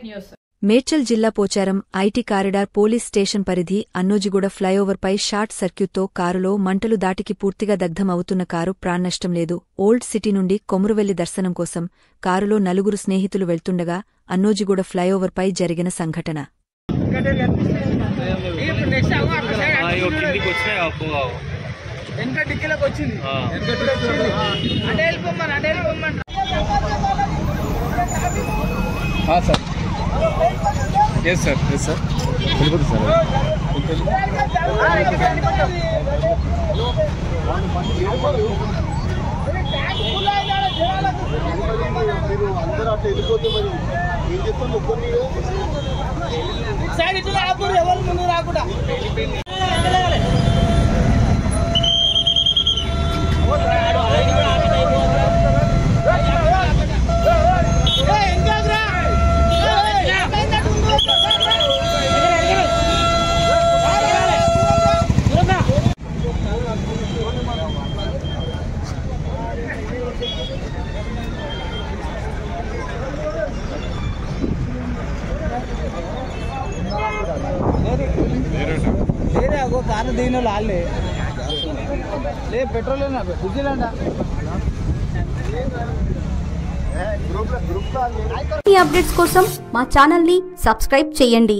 News Medchal జిల్లా Pocharam IT corridor police station పరిధి Annojiguda ఫ్లైఓవర్పై short సర్క్యూట్తో కారులో మంటలు దాటికి పూర్తిగా దగ్ధం అవుతున్న కారు ప్రాణనష్టం లేదు. ఓల్డ్ సిటీ నుండి కొమురువెల్లి దర్శనం కోసం కారులో నలుగురు స్నేహితులు వెళ్తుండగా అన్నోజిగూడ ఫ్లైఓవర్పై జరిగిన సంఘటన. Yes sir. వెళ్ళిపోతుంది సార్. మీరు అందరూ అట్లా వెళ్ళిపోతే మరి ఏం చెప్తాం ముగ్గురిని సైడ్ ఇట్లా ఆపురు ఎవరు ముందు రాకుండా కారు దిగిన వాళ్ళే లే పెట్రోల్ డీజిల్ అంట. ఈ అప్డేట్స్ కోసం మా ఛానల్ ని సబ్స్క్రైబ్ చేయండి.